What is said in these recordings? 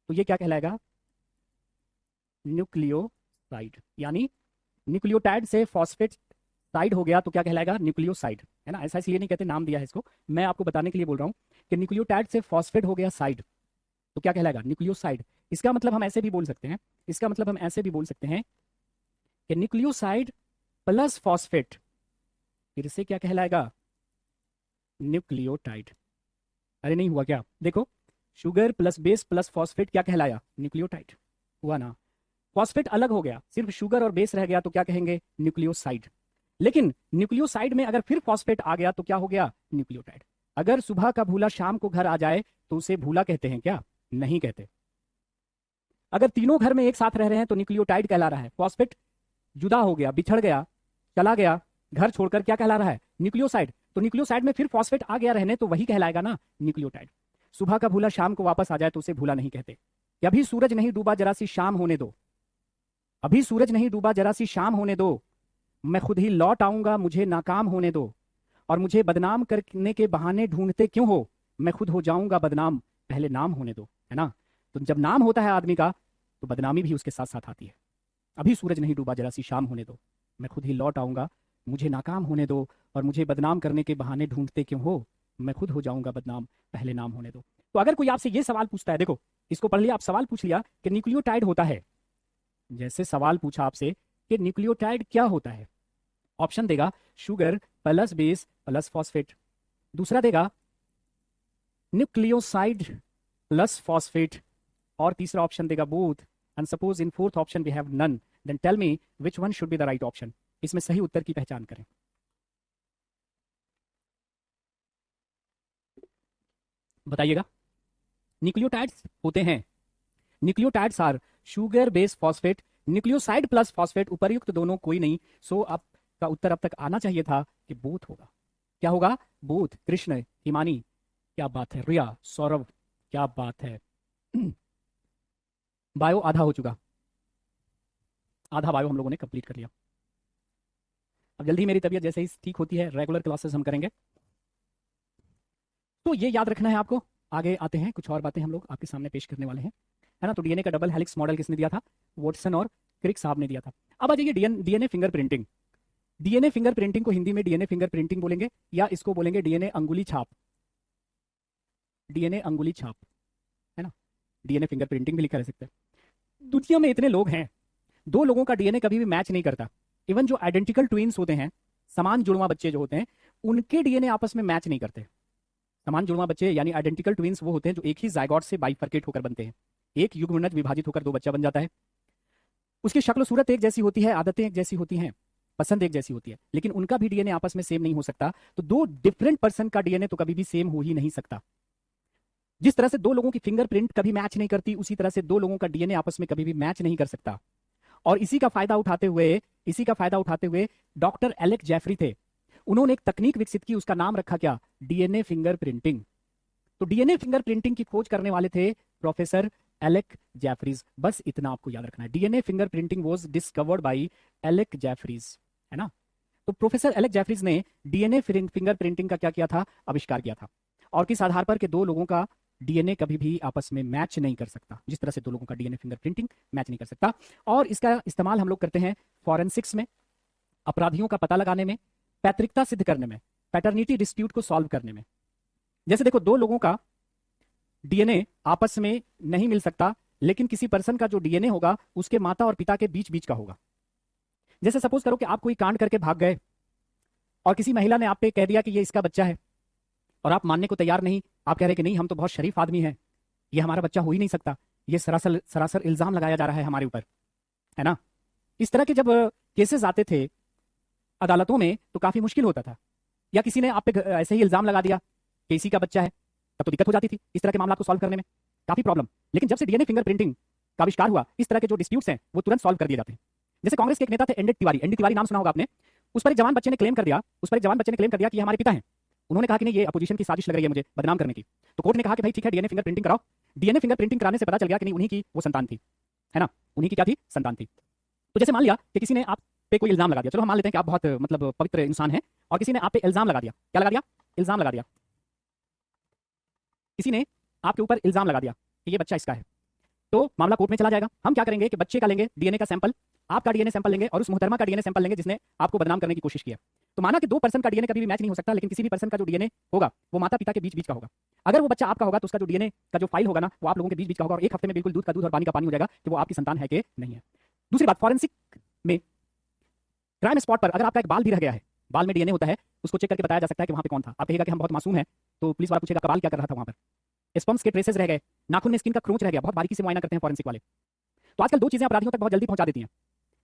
तो ये क्या कहलाएगा? न्यूक्लियोसाइड। यानी न्यूक्लियोटाइड से फॉस्फेट साइड हो गया तो क्या कहलाएगा? न्यूक्लियोसाइड, है ना। ऐसा इसलिए नहीं कहते, नाम दिया है इसको, मैं आपको बताने के लिए बोल रहा हूँ कि न्यूक्लियोटाइड से फॉस्फेट हो गया साइड तो क्या कहलाएगा? न्यूक्लियोसाइड। इसका मतलब हम ऐसे भी बोल सकते हैं, इसका मतलब हम ऐसे भी बोल सकते हैं कि न्यूक्लियोसाइड प्लस फॉस्फेट फिर से क्या कहलाएगा? न्यूक्लियोटाइड। अरे नहीं हुआ क्या? देखो, sugar plus base plus phosphate क्या कहलाया? न्यूक्लियोटाइड। हुआ ना। फॉस्फेट अलग हो गया, सिर्फ शुगर और बेस रह गया तो क्या कहेंगे? न्यूक्लियोसाइड। लेकिन न्यूक्लियोसाइड में अगर फिर फॉस्फेट आ गया तो क्या हो गया? न्यूक्लियोटाइड। अगर सुबह का भूला शाम को घर आ जाए तो उसे भूला कहते हैं क्या? नहीं कहते। अगर तीनों घर में एक साथ रह रहे हैं तो न्यूक्लियोटाइड कहला रहा है। फॉस्फेट जुदा हो गया, बिछड़ गया, चला गया घर छोड़कर, क्या कहला रहा है? न्यूक्लियोसाइड। तो न्यूक्लियोसाइड में फिर फॉस्फेट आ गया रहने तो वही कहलाएगा ना, न्यूक्लियोटाइड। सुबह का भूला शाम को वापस आ जाए तो उसे भूला नहीं कहते। कि अभी सूरज नहीं डूबा जरा सी शाम होने दो, अभी सूरज नहीं डूबा जरा सी शाम होने दो, मैं खुद ही लौट आऊंगा मुझे नाकाम होने दो, और मुझे बदनाम करने के बहाने ढूंढते क्यों हो, मैं खुद हो जाऊंगा बदनाम पहले नाम होने दो, है ना। तो जब नाम होता है आदमी का तो बदनामी भी उसके साथ साथ आती है। अभी सूरज नहीं डूबा जरा सी शाम होने दो, मैं खुद ही लौट आऊंगा मुझे नाकाम होने दो, और मुझे बदनाम करने के बहाने ढूंढते क्यों हो, मैं खुद हो जाऊंगा बदनाम पहले नाम होने दो। तो अगर कोई आपसे ये सवाल पूछता है, देखो इसको पढ़ लिया आप, सवाल पूछ लिया कि न्यूक्लियोटाइड होता है, जैसे सवाल पूछा आपसे कि न्यूक्लियोटाइड क्या होता है, ऑप्शन देगा sugar plus base plus phosphate, दूसरा देगा न्यूक्लियोसाइड प्लस फॉस्फेट, और तीसरा ऑप्शन देगा both. And suppose in fourth option we have none, then tell me which one should be the right option. इसमें सही उत्तर की पहचान करें। बताइएगा। न्यूक्लियोटाइड्स होते हैं, nucleotides are sugar base phosphate, nucleoside plus phosphate, उपर्युक्त दोनों कोई नहीं। सो आपका उत्तर अब तक आना चाहिए था कि बोथ होगा। क्या होगा? बोथ। कृष्ण, हिमानी, क्या बात है। रिया, सौरभ, क्या बात है। बायो आधा हो चुका, आधा बायो हम लोगों ने कंप्लीट कर लिया। अब जल्दी मेरी तबीयत जैसे ही ठीक होती है रेगुलर क्लासेस हम करेंगे। तो ये याद रखना है आपको। आगे आते हैं, कुछ और बातें हम लोग आपके सामने पेश करने वाले हैं, है ना। तो डीएनए का डबल हेलिक्स मॉडल किसने दिया था? वॉटसन और क्रिक साहब ने दिया था। अब आ जाइए DNA finger printing. DNA finger printing को हिंदी में डीएनए फिंगर प्रिंटिंग बोलेंगे, या इसको बोलेंगे डीएनए अंगुली छाप। डीएनए अंगुली छाप, है ना। डीएनए फिंगर प्रिंटिंग भी लिखा रह सकता है। दुनिया में इतने लोग हैं, दो लोगों का डीएनए कभी भी मैच नहीं करता। इवन जो आइडेंटिकल ट्विंस होते हैं, समान जुड़वा बच्चे जो होते हैं, उनके डीएनए आपस में मैच नहीं करते। समान जुड़वा बच्चे यानी आइडेंटिकल ट्विंस वो होते हैं जो एक ही जायगोट से बाइफरकेट होकर बनते हैं। एक युग्मनज विभाजित होकर दो बच्चा बन जाता है। उसकी शक्ल सूरत एक जैसी होती है, आदतें एक जैसी होती हैं, पसंद एक जैसी होती है, लेकिन उनका भी डीएनए आपस में सेम नहीं हो सकता। तो दो डिफरेंट पर्सन का डीएनए तो कभी भी सेम हो ही नहीं सकता। जिस तरह से दो लोगों की फिंगरप्रिंट कभी मैच नहीं करती, उसी तरह से दो लोगों का डीएनए आपस में कभी भी मैच नहीं कर सकता। और इसी का फायदा उठाते हुए डॉक्टर एलेक जेफरी थे, उन्होंने एक तकनीक विकसित की, उसका नाम रखा क्या? DNA finger printing. तो डीएनए फिंगर प्रिंटिंग की खोज करने वाले थे प्रोफेसर एलेक जेफरीज। बस इतना आपको याद रखना है, DNA finger printing was discovered by Alec Jeffreys, है ना। तो प्रोफेसर एलेक जेफरीज ने डीएनए फिंगर प्रिंटिंग का क्या किया था? आविष्कार किया था। और किस आधार पर? कि दो लोगों का डीएनए कभी भी आपस में मैच नहीं कर सकता, जिस तरह से दो लोगों का डीएनए फिंगरप्रिंटिंग मैच नहीं कर सकता। और इसका इस्तेमाल हम लोग करते हैं फॉरेंसिक्स में, अपराधियों का पता लगाने में, पैतृकता सिद्ध करने में, पैटर्निटी डिस्प्यूट को सॉल्व करने में। जैसे देखो, दो लोगों का डीएनए आपस में नहीं मिल सकता, लेकिन किसी पर्सन का जो डीएनए होगा उसके माता और पिता के बीच बीच का होगा। जैसे सपोज करो कि आप कोई कांड करके भाग गए और किसी महिला ने आप पे कह दिया कि ये इसका बच्चा है, और आप मानने को तैयार नहीं, आप कह रहे कि नहीं हम तो बहुत शरीफ आदमी हैं, ये हमारा बच्चा हो ही नहीं सकता, ये सरासर सरासर इल्जाम लगाया जा रहा है हमारे ऊपर, है ना। इस तरह के जब केसेस आते थे अदालतों में तो काफी मुश्किल होता था। या किसी ने आप पे ऐसे ही इल्जाम लगा दिया कि इसी का बच्चा है, तब तो दिक्कत हो जाती थी इस तरह के मामला को सॉल्व करने में, काफी प्रॉब्लम। लेकिन जब से डीएनए फिंगरप्रिंटिंग का आविष्कार हुआ, इस तरह के जो डिस्प्यूट्स हैं वो तुरंत सॉल्व कर दिए जाते हैं। जैसे कांग्रेस के एक नेता थे एनडी तिवारी नाम सुना होगा आपने। उस पर एक जवान बच्चे ने क्लेम कर दिया कि ये हमारे पिता हैं। उन्होंने कहा कि नहीं, ये अपोजिशन की साजिश लग रही है मुझे बदनाम करने की। तो कोर्ट ने कहा कि भाई ठीक है, डीएनए फिंगरप्रिंटिंग कराओ। डीएनए फिंगरप्रिंटिंग कराने से पता चल गया कि नहीं, उन्हीं की वो संतान थी, है ना, उन्हीं की क्या थी? संतान थी। तो जैसे मान लिया कि किसी ने आप पे कोई इल्जाम लगा दिया, चलो हम मान लेते हैं कि आप बहुत मतलब पवित्र इंसान हैं, और किसी ने आप पे इल्जाम लगा दिया। क्या लगा दिया? इल्जाम लगा दिया। किसी ने आपके ऊपर इल्जाम लगा दिया कि ये बच्चा इसका है। तो मामला कोर्ट में चला जाएगा। हम क्या करेंगे कि बच्चे का लेंगे डीएनए का सैंपल, आपका डीएनए सैंपल लेंगे और उस मोहतरमा का डीएनए सैंपल लेंगे जिसने आपको बदनाम करने की कोशिश की है। तो माना कि दो पर्सन का डीएनए कभी भी मैच नहीं हो सकता, लेकिन किसी भी पर्सन का जो डीएनए होगा वो माता पिता के बीच बीच का होगा। अगर वो बच्चा आपका होगा तो उसका जो डीएनए का जो फाइल होगा ना वो आप लोगों के बीच बीच का होगा और एक हफ्ते में बिल्कुल दूध का दूध और पानी का पानी हो जाएगा कि वो आपकी संतान है कि नहीं है। दूसरी बात, फॉरेंसिक में क्राइम स्पॉट पर अगर आपका एक बाल भी रह गया है, बाल में डीएनए होता है, उसको चेक करके बताया जा सकता है कि वहां पे कौन था। आप कहेगा कि हम बहुत मासूम हैं, तो पुलिस वाला पूछेगा बाल क्या कर रहा था वहां पर। स्पर्म्स के ट्रेसेस रह गए, नाखून में स्किन का क्रोच रह गया, बहुत बारीकी से मुआयना करते हैं फॉरेंसिक वाले। तो आजकल दो चीजें अपराधियों तक बहुत जल्दी पहुंचा देती हैं।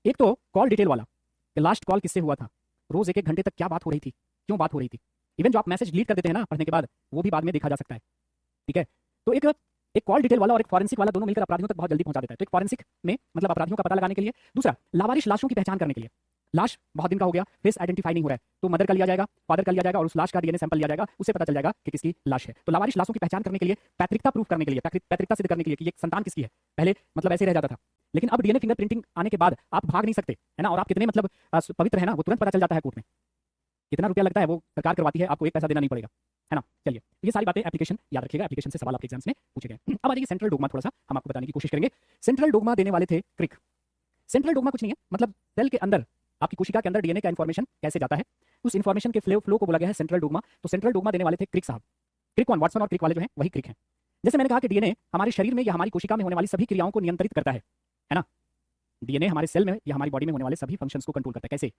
एक तो कॉल डिटेल वाला, कि लास्ट कॉल किससे हुआ था, रोज एक एक घंटे तक क्या बात हो रही थी, क्यों बात हो रही थी। इवन जो आप मैसेज डिलीट कर देते हैं ना पढ़ने के बाद, वो भी बाद में देखा जा सकता है। ठीक है, तो एक एक कॉल डिटेल वाला और एक फॉरेंसिक वाला दोनों मिलकर अपराधियों तक बहुत जल्दी पहुंचा देता है। तो एक फॉरेंसिक में मतलब अपराधियों का पता लगाने के लिए, दूसरा लावारिश लाशों की पहचान करने के लिए। लाश बहुत दिन का हो गया, फेस आइडेंटिफाई नहीं हो रहा है, तो मदर का लिया जाएगा, फादर का लिया जाएगा और उस लाश का डीएनए सैंपल लिया जाएगा, उससे पता चल जाएगा कि किसकी लाश है। तो लावारिश लाशों की पहचान करने के लिए, पैतृकता प्रूफ करने के लिए, पैतृकता सिद्ध करने के लिए कि ये संतान किसकी है, पहले मतलब ऐसे रह जाता था, लेकिन अब डीएनए फिंगरप्रिंटिंग आने के बाद आप भाग नहीं सकते, है ना। और आप कितने मतलब पवित्र है ना, वो तुरंत पता चल जाता है कोर्ट में। कितना रुपया लगता है वो सरकार करवाती है, आपको एक पैसा देना नहीं पड़ेगा, है ना। चलिए, ये सारी बातें एप्लीकेशन याद रखिएगा, एप्लीकेशन से सवाल आपके एग्जाम्स में पूछे गए। अब आ जाइए सेंट्रल डोगमा, थोड़ा सा हम आपको बताने की कोशिश करेंगे। सेंट्रल डोगमा देने वाले थे क्रिक। सेंट्रल डोगमा कुछ नहीं है, मतलब सेल के अंदर, आपकी कोशिका के अंदर डीएनए का इन्फॉर्मेशन कैसे जाता है, उस इन्फॉर्मेशन के फ्लो को बोला गया है सेंट्रल डोगमा। तो सेंट्रल डोगमा देने वाले थे क्रिक साहब। क्रिक कौन, वाटसन और क्रिक वाले जो हैं वही क्रिक हैं। जैसे मैंने कहा कि डीएनए हमारे शरीर में या हमारी कोशिका में होने वाली सभी क्रियाओं को नियंत्रित करता है ना। डीएनए हमारे सेल में या हमारी बॉडी में होने वाले सभी फंक्शंस को कंट्रोल करता है। कैसे?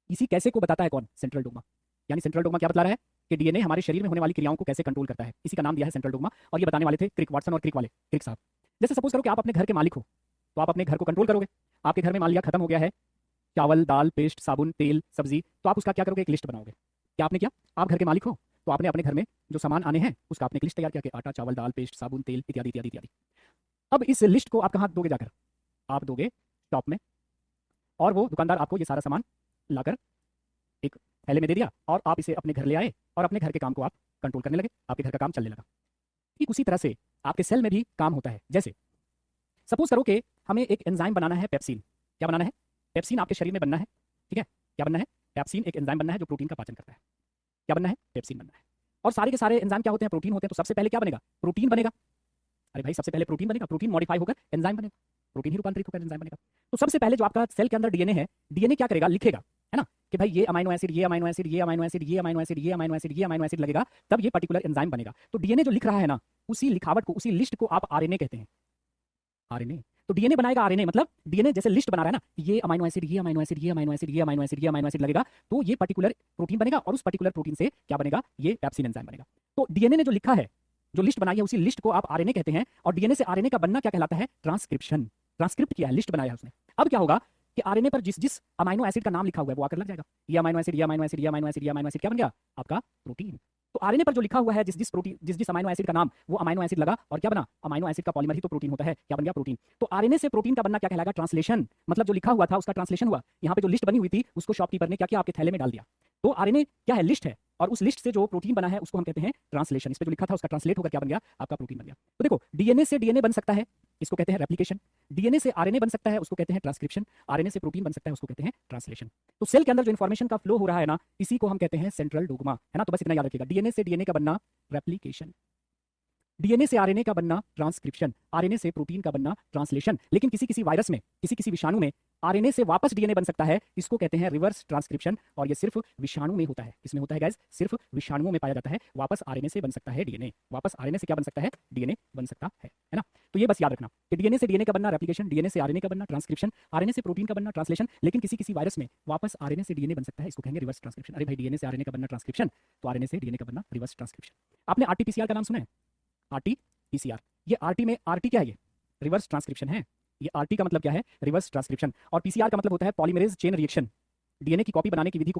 इसी कैसे को बताता है कौन, सेंट्रल डोगमा। यानी सेंट्रल डोगमा क्या बता रहा है कि डीएनए हमारे शरीर में होने वाली क्रियाओं को कैसे कंट्रोल करता है, इसी का नाम दिया है सेंट्रल डोगमा। और ये बताने वाले थे क्रिक, वाटसन और क्रिक वाले क्रिक साहब। जैसे सपोज करो कि आप अपने घर के मालिक हो, तो आप अपने घर को कंट्रोल करोगे। आपके घर में मान लिया खत्म हो गया है चावल, दाल, पेस्ट, साबुन, तेल, सब्जी, तो आप उसका क्या करोगे, एक लिस्ट बनाओगे। क्या आपने किया? आप घर के मालिक हो तो आपने अपने घर में जो सामान आने हैं उसका आपने एक लिस्ट तैयार किया कि आटा, चावल, दाल, पेस्ट, साबुन, तेल इत्यादि इत्यादि इत्यादि। अब इस लिस्ट को आप कहाँ दोगे जाकर? आप दोगे शॉप में, और वो दुकानदार आपको ये सारा सामान लाकर एक थैले में दे दिया और आप इसे अपने घर ले आए और अपने घर के काम को आप कंट्रोल करने लगे, आपके घर का काम चलने लगा। ठीक उसी तरह से आपके सेल में भी काम होता है। जैसे सपोज करो कि हमें एक एंजाइम बनाना है, पेप्सिन। क्या बनाना है? पेप्सिन आपके शरीर में बनना है। ठीक है, क्या बनना है? पेप्सिन एक एंजाइम बनना है जो प्रोटीन का पाचन करता है। क्या बनना है? पेप्सिन बनना है। और सारे के सारे एंजाइम क्या होते हैं? प्रोटीन होते हैं। तो सबसे पहले क्या बनेगा? प्रोटीन बनेगा। अरे भाई, सबसे पहले प्रोटीन बनेगा, प्रोटीन मॉडिफाई होकर एंजाइम बनेगा, प्रोटीन ही रूपांतरित होकर एंजाइम बनेगा। तो सबसे पहले जो आपका सेल के अंदर डीएनए है, डीएनए क्या करेगा? लिखेगा, है ना, कि भाई ये अमाइनो एसिड, ये अमाइनो एसिड, ये अमाइनो एसिड, ये अमाइनो एसिड, ये अमाइनो एसिड, ये अमाइनो एसिड लगेगा, तब ये पर्टिकुलर एंजाइम बनेगा। तो डीएनए जो लिख रहा है ना, उसी लिखावट को, उसी लिस्ट को आप आरएनए कहते हैं। आरएनए। तो डीएनए बनाएगा आरएनए, मतलब डीएनए जैसे लिस्ट बना रहा है ना, ये अमाइनो एसिड, ये अमाइनो एसिड, ये अमाइनो एसिड, ये अमाइनो एसिड, ये अमाइनो एसिड लगेगा, तो ये पर्टिकुलर प्रोटीन बनेगा और उस पर्टिकुलर प्रोटीन से क्या बनेगा? ये पेप्सिन एंजाइम बनेगा। तो डीएनए ने जो लिखा है, जो लिस्ट बनाई है, उसी लिस्ट को आप आरएनए कहते हैं। और डीएनए से आरएनए का बनना क्या कहलाता है? ट्रांसक्रिप्शन। ट्रांसक्रिप्ट किया है, लिस्ट बनाया है उसने। अब क्या होगा कि आरएनए पर जिस जिस अमाइनो एसिड का नाम लिखा हुआ है वो आकर लग जाएगा। ये अमाइनो एसिड, ये अमाइनो एसिड, ये अमाइनो एसिड, ये अमाइनो एसिड क्या बन गया? आपका प्रोटीन। तो आरएनए पर जो लिखा हुआ है, जिस जिस प्रोटीन, जिस जिस अमाइनो एसिड का नाम, वो अमाइनो एसिड लगा और क्या बना? अमाइनो एसिड का पॉलीमर ही तो प्रोटीन होता है। क्या बन गया? प्रोटीन। तो आरएनए से प्रोटीन का बनना क्या कहलाएगा? ट्रांसलेशन। मतलब जो लिखा हुआ था उसका ट्रांसलेशन हुआ। यहाँ पे जो लिस्ट बनी हुई थी उसको शॉपकीपर ने क्या किया? आपके थैले में डाल दिया। तो आरएनए क्या है? लिस्ट है। और उस लिस्ट से जो प्रोटीन बना है उसको हम कहते हैं ट्रांसलेशन। इस पे जो लिखा था उसका ट्रांसलेट होकर क्या बन गया? आपका प्रोटीन बन गया। तो देखो, डीएनए से डीएनए बन सकता है, इसको कहते हैं रेप्लिकेशन। डीएनए से आरएनए बन सकता है, उसको कहते हैं ट्रांसक्रिप्शन। आरएनए से प्रोटीन बन सकता है, उसको कहते हैं ट्रांसलेशन। तो सेल के अंदर जो इंफॉर्मेशन का फ्लो हो रहा है ना, इसी को हम कहते हैं सेंट्रल डोगमा, है ना। तो बस इतना याद रखिएगा, डीएनए से डीएनए का बनना रेप्लिकेशन, डीएनए से आरएनए का बनना ट्रांसक्रिप्शन, आरएनए से प्रोटीन का बनना ट्रांसलेशन। लेकिन किसी किसी वायरस में, किसी किसी विषाणु में आरएनए से वापस डीएनए बन सकता है, इसको कहते हैं रिवर्स ट्रांसक्रिप्शन। और ये सिर्फ विषाणु में होता है। किसमें होता है गाइस? सिर्फ विषाणुओं में पाया जाता है। वापस आरएनए से बन सकता है डीएनए, वापस आरएनए से क्या बन सकता है? डीएनए बन सकता है ना। तो ये बस याद रखना कि डीएनए से डीएनए का बनना रेप्लिकेशन, डीएनए से आरएनए का बनना ट्रांसक्रिप्शन, आरएनए से प्रोटीन का बनना ट्रांसलेशन। लेकिन किसी किसी वायरस में वापस आरएनए से डीएनए बन सकता है, इसको कहेंगे रिवर्स ट्रांसक्रिप्शन। अरे भाई, डीएनए से आरएनए का बनना ट्रांसक्रिप्शन, तो आरएनए से डीएनए का बनना रिवर्स ट्रांसक्रिप्शन। आपने आरटीपीसीआर का नाम सुना है? आरटीपीसीआर। ये आरटी में, आरटी क्या है? ये रिवर्स ट्रांसक्रिप्शन है। ये आरटी का मतलब क्या है? Reverse transcription. और पीसीआर का मतलब होता है पॉलीमरेज चेन रिएक्शन। डीएनए की कॉपी बनाने की विधि को क्या